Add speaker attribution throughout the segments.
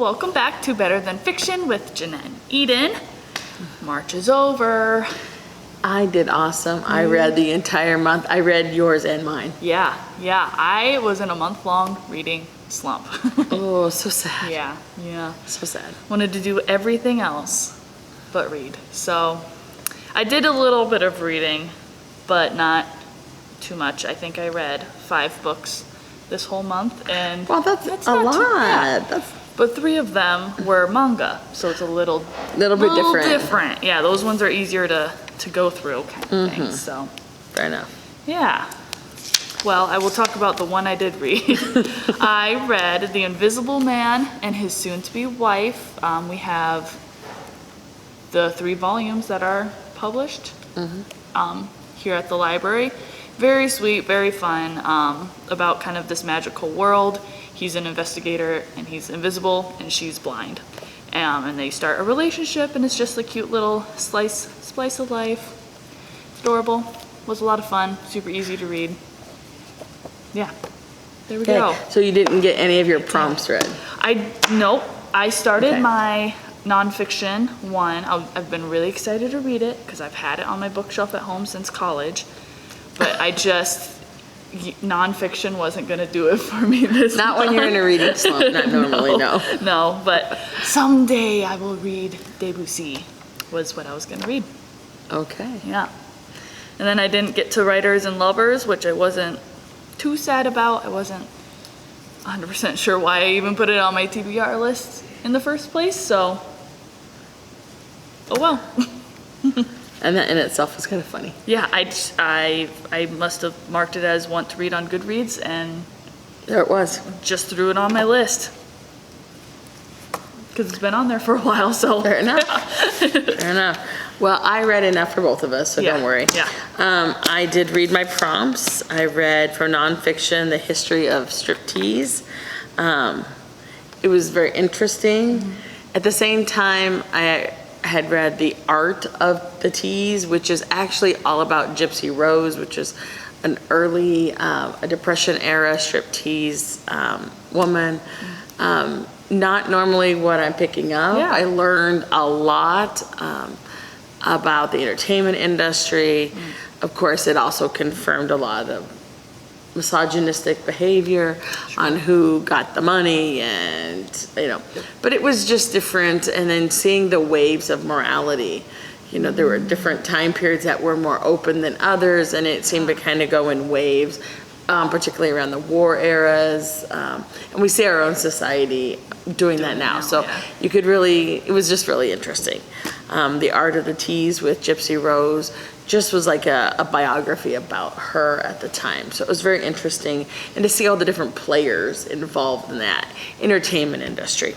Speaker 1: welcome back to Better Than Fiction with Janette and Eden. March is over.
Speaker 2: I did awesome. I read the entire month. I read yours and mine.
Speaker 1: Yeah. I was in a month-long reading slump.
Speaker 2: Oh, so sad.
Speaker 1: Yeah.
Speaker 2: So sad.
Speaker 1: Wanted to do everything else but read. So I did a little bit of reading, but not too much. I think I read 5 books this whole month, and
Speaker 2: well, that's a lot.
Speaker 1: But 3 of them were manga, so it's a little
Speaker 2: bit different.
Speaker 1: Yeah, those ones are easier to go through, kind of thing. So
Speaker 2: fair enough.
Speaker 1: Yeah. Well, I will talk about the one I did read. I read The Invisible Man and His Soon-to-Be Wife. We have the 3 volumes that are published here at the library. Very sweet, very fun, about kind of this magical world. He's an investigator and he's invisible and she's blind. And they start a relationship, and it's just a cute little slice of life. It's adorable. Was a lot of fun. Super easy to read. Yeah. There we go.
Speaker 2: So you didn't get any of your prompts read?
Speaker 1: Nope. I started my nonfiction one. I've been really excited to read it because I've had it on my bookshelf at home since college. But nonfiction wasn't going to do it for me this
Speaker 2: Not
Speaker 1: month.
Speaker 2: when you're in a reading slump, not normally, no.
Speaker 1: No, but someday I will read Debussy, was what I was going to read.
Speaker 2: Okay.
Speaker 1: Yeah. And then I didn't get to Writers and Lovers, which I wasn't too sad about. I wasn't 100% sure why I even put it on my TBR list in the first place, so oh well.
Speaker 2: And that in itself was kind of funny.
Speaker 1: Yeah, I must have marked it as want to read on Goodreads, and
Speaker 2: there it was.
Speaker 1: Just threw it on my list because it's been on there for a while. So
Speaker 2: fair enough. Fair enough. Well, I read enough for both of us, so don't worry.
Speaker 1: Yeah.
Speaker 2: I did read my prompts. I read for nonfiction The History of Striptease. It was very interesting. At the same time, I had read The Art of the Tease, which is actually all about Gypsy Rose, which is an early a Depression era striptease woman. Not normally what I'm picking up.
Speaker 1: Yeah.
Speaker 2: I learned a lot about the entertainment industry. Of course, it also confirmed a lot of misogynistic behavior on who got the money, and but it was just different. And then seeing the waves of morality, there were different time periods that were more open than others, and it seemed to kind of go in waves, particularly around the war eras, and we see our own society doing that now. So you could really, it was just really interesting. The Art of the Tease with Gypsy Rose just was like a biography about her at the time. So it was very interesting, and to see all the different players involved in that entertainment industry.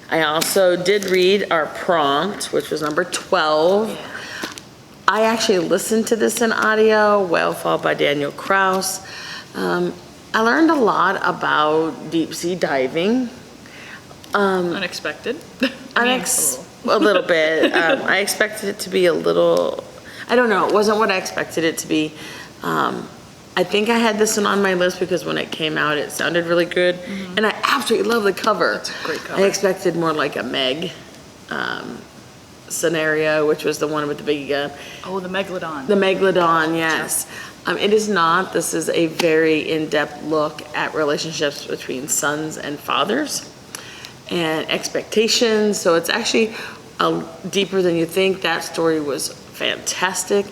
Speaker 2: I also did read our prompt, which was number 12. I actually listened to this in audio, Whalefall by Daniel Krauss. I learned a lot about deep sea diving.
Speaker 1: Unexpected.
Speaker 2: A little bit. I expected it to be a little, I don't know, it wasn't what I expected it to be. I think I had this one on my list because when it came out, it sounded really good. And I absolutely love the cover.
Speaker 1: It's a great cover.
Speaker 2: I expected more like a Meg scenario, which was the one with the big gun.
Speaker 1: Oh, the Megalodon.
Speaker 2: The Megalodon, yes. It is not. This is a very in-depth look at relationships between sons and fathers and expectations. So it's actually deeper than you think. That story was fantastic.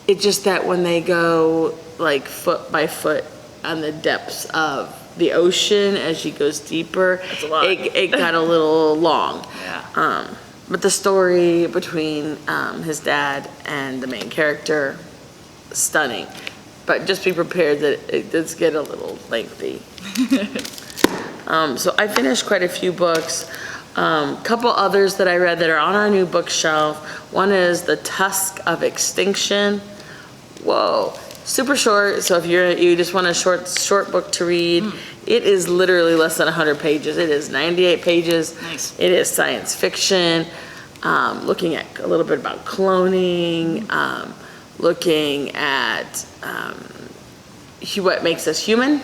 Speaker 2: It's just that when they go like foot by foot on the depths of the ocean as she goes deeper, it got a little long.
Speaker 1: Yeah.
Speaker 2: But the story between his dad and the main character, stunning. But just be prepared that it does get a little lengthy. So I finished quite a few books. Couple others that I read that are on our new bookshelf. One is The Tusk of Extinction. Whoa, super short. So if you just want a short book to read, it is literally less than 100 pages. It is 98 pages.
Speaker 1: Nice.
Speaker 2: It is science fiction, looking at a little bit about cloning, looking at what makes us human.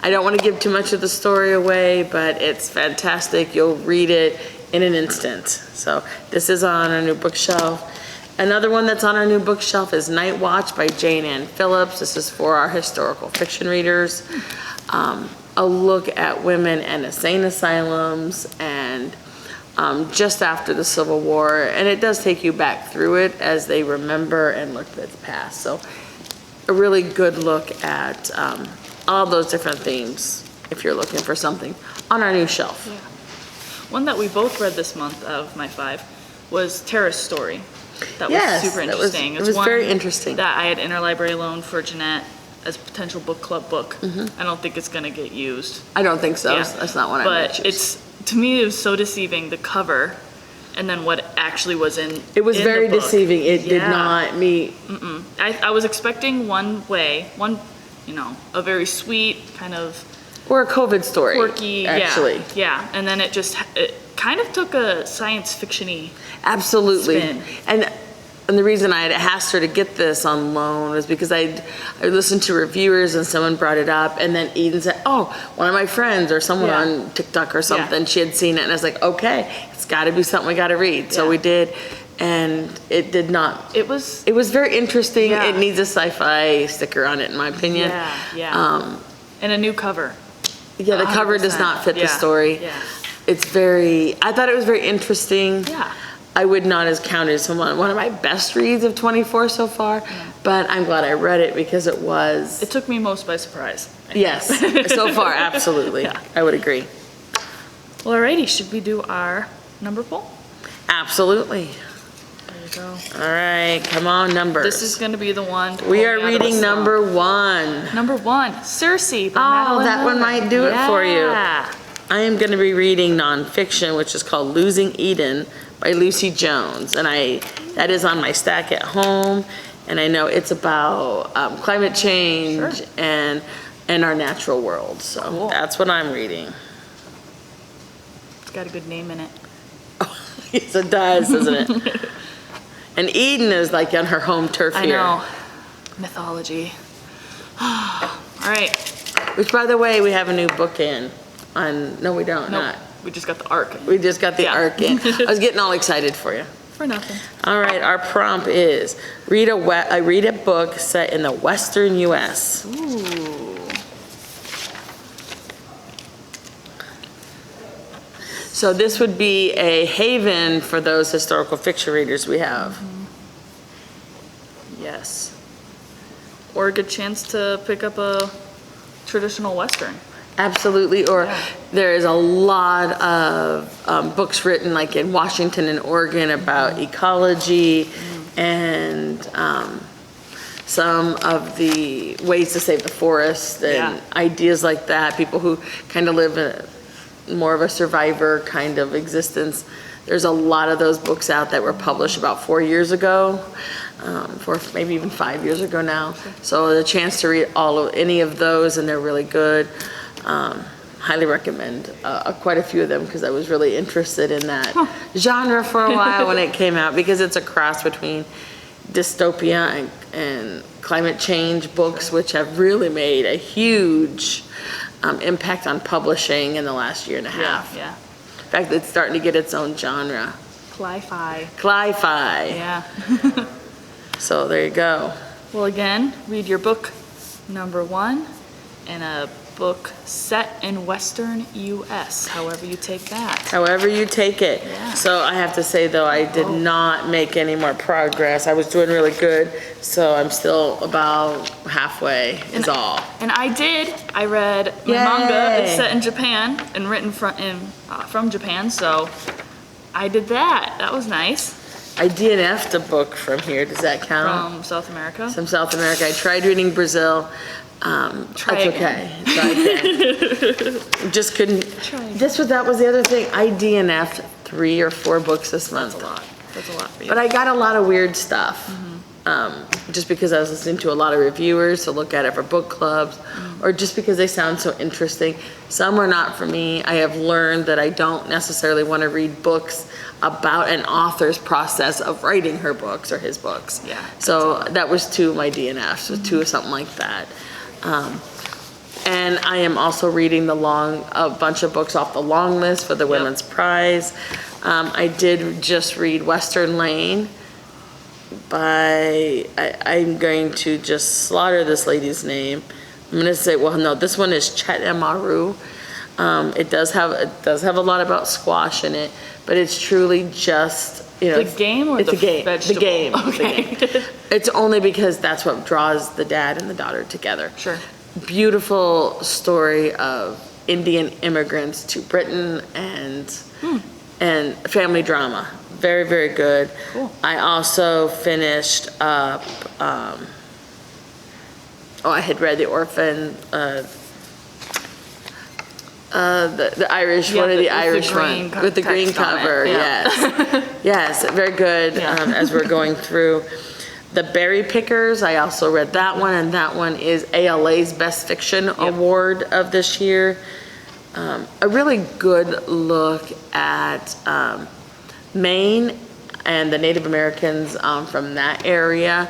Speaker 2: I don't want to give too much of the story away, but it's fantastic. You'll read it in an instant. So this is on our new bookshelf. Another one that's on our new bookshelf is Night Watch by Jane Ann Phillips. This is for our historical fiction readers. A look at women and insane asylums and just after the Civil War. And it does take you back through it as they remember and look at the past. So a really good look at all those different themes if you're looking for something on our new shelf.
Speaker 1: Yeah. One that we both read this month of my 5 was Terrace Story. That was super interesting.
Speaker 2: It was very interesting.
Speaker 1: That I had interlibrary loan for Janette as a potential book club book. I don't think it's gonna get used.
Speaker 2: I don't think so.
Speaker 1: Yeah.
Speaker 2: That's not what I
Speaker 1: But
Speaker 2: meant.
Speaker 1: it's, to me, it was so deceiving, the cover, and then what actually was in
Speaker 2: It was
Speaker 1: in
Speaker 2: very
Speaker 1: the book.
Speaker 2: deceiving. It did
Speaker 1: Yeah.
Speaker 2: not meet.
Speaker 1: I was expecting one, a very sweet, kind of
Speaker 2: Or a COVID story.
Speaker 1: quirky,
Speaker 2: actually.
Speaker 1: yeah. And then it kind of took a science fiction-y.
Speaker 2: Absolutely.
Speaker 1: Spin.
Speaker 2: And the reason I had asked her to get this on loan was because I listened to reviewers and someone brought it up, and then Eden said, oh, one of my friends or someone
Speaker 1: Yeah.
Speaker 2: on TikTok or something,
Speaker 1: Yeah.
Speaker 2: she had seen it, and I was like, okay, it's got to be something we got to read. So
Speaker 1: Yeah.
Speaker 2: we did, and it did not.
Speaker 1: It was,
Speaker 2: It was very interesting.
Speaker 1: Yeah.
Speaker 2: It needs a sci-fi sticker on it, in my opinion.
Speaker 1: yeah. And a new cover.
Speaker 2: Yeah, the cover does
Speaker 1: 100%.
Speaker 2: not fit the
Speaker 1: Yeah.
Speaker 2: story.
Speaker 1: Yeah.
Speaker 2: I thought it was very interesting.
Speaker 1: Yeah.
Speaker 2: I would not as count it as one of my best reads of 24 so far, but I'm glad I read it because it was.
Speaker 1: It took me most by surprise.
Speaker 2: Yes, so far, absolutely.
Speaker 1: Yeah.
Speaker 2: I would agree.
Speaker 1: Well, alrighty, should we do our number poll?
Speaker 2: Absolutely.
Speaker 1: There you go.
Speaker 2: All right, come on, numbers.
Speaker 1: This is gonna be the one. to
Speaker 2: We
Speaker 1: pull
Speaker 2: are
Speaker 1: me out of the
Speaker 2: reading
Speaker 1: slump.
Speaker 2: number 1.
Speaker 1: Number 1, Circe by
Speaker 2: Oh,
Speaker 1: Madeline
Speaker 2: that one
Speaker 1: Miller.
Speaker 2: might do it for you.
Speaker 1: Yeah.
Speaker 2: I am going to be reading nonfiction, which is called Losing Eden by Lucy Jones. And that is on my stack at home. And I know it's about climate change
Speaker 1: Sure.
Speaker 2: and our natural world. So
Speaker 1: Cool.
Speaker 2: that's what I'm reading.
Speaker 1: It's got a good name in it.
Speaker 2: Yes, it does, doesn't it? And Eden is like on her home turf
Speaker 1: I
Speaker 2: here.
Speaker 1: know. Mythology. All right.
Speaker 2: Which, by the way, we have a new book in. No, we don't.
Speaker 1: Nope.
Speaker 2: Not.
Speaker 1: We just got the arc.
Speaker 2: We just got the
Speaker 1: Yeah.
Speaker 2: arc in. I was getting all excited for you.
Speaker 1: For nothing.
Speaker 2: All right, our prompt is read a book set in the Western U.S.
Speaker 1: Ooh.
Speaker 2: So this would be a haven for those historical fiction readers we have.
Speaker 1: Yes. Or a good chance to pick up a traditional Western.
Speaker 2: Absolutely, or
Speaker 1: Yeah.
Speaker 2: there is a lot of books written like in Washington and Oregon about ecology and some of the ways to save the forest and
Speaker 1: Yeah.
Speaker 2: ideas like that, people who kind of live more of a survivor kind of existence. There's a lot of those books out that were published about 4 years ago, maybe even 5 years ago now. So the chance to read any of those, and they're really good. Highly recommend quite a few of them because I was really interested in that genre for a while when it came out, because it's a cross between dystopia and climate change books, which have really made a huge impact on publishing in the last year and a half.
Speaker 1: Yeah.
Speaker 2: In fact, it's starting to get its own genre.
Speaker 1: Cli-fi.
Speaker 2: Cli-fi.
Speaker 1: Yeah.
Speaker 2: So there you go.
Speaker 1: Well, again, read your book number 1 and a book set in Western U.S., however you take that.
Speaker 2: However you take it.
Speaker 1: Yeah.
Speaker 2: So I have to say, though, I did not make any more progress. I was doing really good, so I'm still about halfway is all.
Speaker 1: And I read my
Speaker 2: Yay.
Speaker 1: manga. It's set in Japan and written from Japan, so I did that. That was nice.
Speaker 2: I DNF'd a book from here. Does that count?
Speaker 1: From South America.
Speaker 2: From South America. I tried reading Brazil.
Speaker 1: Try
Speaker 2: That's
Speaker 1: again.
Speaker 2: okay. Try again. Just couldn't.
Speaker 1: Try again.
Speaker 2: That was the other thing. I DNF'd 3 or 4 books this month.
Speaker 1: That's a lot. That's a lot for you.
Speaker 2: But I got a lot of weird stuff. Just because I was listening to a lot of reviewers to look at it for book clubs, or just because they sound so interesting. Some are not for me. I have learned that I don't necessarily want to read books about an author's process of writing her books or his books.
Speaker 1: Yeah,
Speaker 2: So that was 2 of my DNFs, so 2 of something like that. And I am also reading a bunch of books off the long list for the Women's Prize. I did just read Western Lane I'm going to just slaughter this lady's name. I'm going to say, well, no, this one is Chet Amaru. It does have a lot about squash in it, but it's truly just,
Speaker 1: The game or
Speaker 2: it's
Speaker 1: the
Speaker 2: a game.
Speaker 1: vegetable?
Speaker 2: The game.
Speaker 1: Okay.
Speaker 2: The game. It's only because that's what draws the dad and the daughter together.
Speaker 1: Sure.
Speaker 2: Beautiful story of Indian immigrants to Britain and family drama. Very, very good.
Speaker 1: Cool.
Speaker 2: I also finished up, I had read The Orphan, the Irish,
Speaker 1: Yeah,
Speaker 2: one of the
Speaker 1: with the
Speaker 2: Irish
Speaker 1: green
Speaker 2: one, with the green
Speaker 1: text on it,
Speaker 2: cover,
Speaker 1: yeah.
Speaker 2: yes. Yes, very good,
Speaker 1: Yeah.
Speaker 2: as we're going through. The Berry Pickers, I also read that one, and that one is ALA's Best Fiction Award of this year. A really good look at Maine and the Native Americans from that area,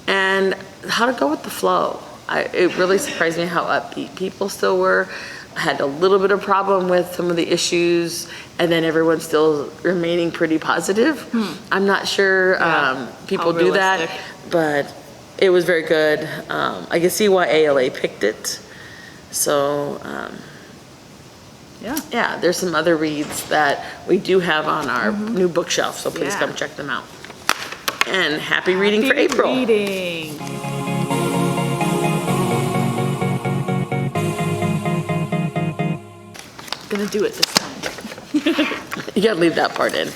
Speaker 2: and how to go with the flow. It really surprised me how upbeat people still were. I had a little bit of problem with some of the issues, and then everyone's still remaining pretty positive. I'm not sure people
Speaker 1: How
Speaker 2: do that,
Speaker 1: realistic.
Speaker 2: but it was very good. I can see why ALA picked it. So, yeah, there's some other reads that we do have on our new bookshelf, so please
Speaker 1: Yeah.
Speaker 2: come check them out. And happy reading for April.
Speaker 1: Reading. Gonna do it this time.
Speaker 2: You gotta leave that part in.